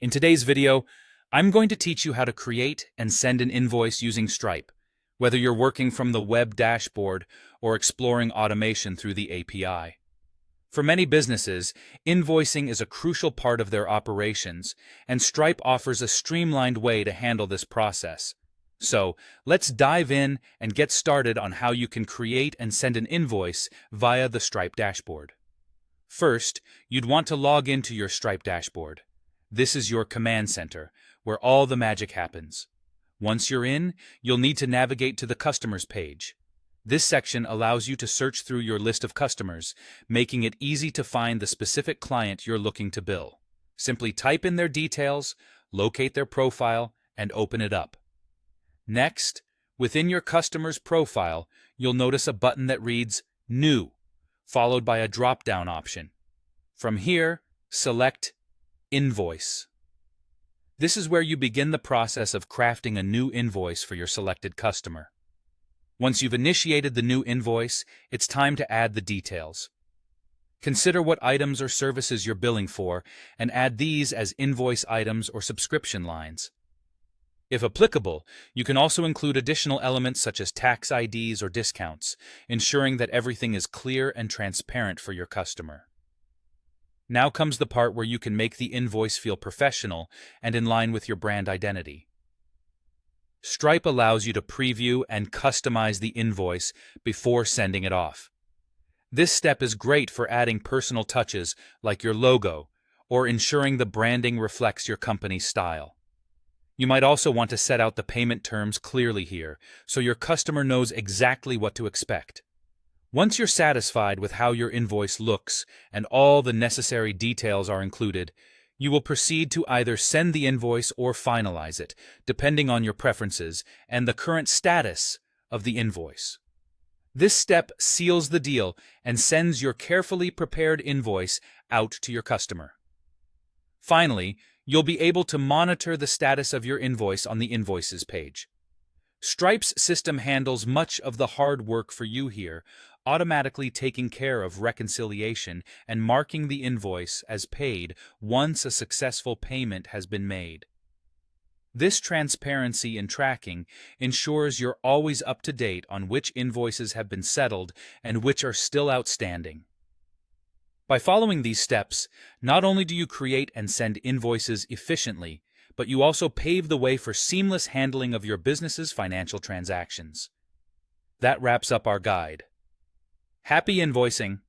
In today's video, I'm going to teach you how to create and send an invoice using Stripe, whether you're working from the web dashboard or exploring automation through the API. For many businesses, invoicing is a crucial part of their operations, and Stripe offers a streamlined way to handle this process. So, let's dive in and get started on how you can create and send an invoice via the Stripe dashboard. First, you'd want to log into your Stripe dashboard. This is your command center, where all the magic happens. Once you're in, you'll need to navigate to the Customers page. This section allows you to search through your list of customers, making it easy to find the specific client you're looking to bill. Simply type in their details, locate their profile, and open it up. Next, within your customer's profile, you'll notice a button that reads New, followed by a drop-down option. From here, select Invoice. This is where you begin the process of crafting a new invoice for your selected customer. Once you've initiated the new invoice, it's time to add the details. Consider what items or services you're billing for and add these as invoice items or subscription lines. If applicable, you can also include additional elements such as tax IDs or discounts, ensuring that everything is clear and transparent for your customer. Now comes the part where you can make the invoice feel professional and in line with your brand identity. Stripe allows you to preview and customize the invoice before sending it off. This step is great for adding personal touches like your logo or ensuring the branding reflects your company's style. You might also want to set out the payment terms clearly here so your customer knows exactly what to expect. Once you're satisfied with how your invoice looks and all the necessary details are included, you will proceed to either send the invoice or finalize it, depending on your preferences and the current status of the invoice. This step seals the deal and sends your carefully prepared invoice out to your customer. Finally, you'll be able to monitor the status of your invoice on the Invoices page. Stripe's system handles much of the hard work for you here, automatically taking care of reconciliation and marking the invoice as paid once a successful payment has been made. This transparency in tracking ensures you're always up to date on which invoices have been settled and which are still outstanding. By following these steps, not only do you create and send invoices efficiently, but you also pave the way for seamless handling of your business's financial transactions. That wraps up our guide. Happy invoicing!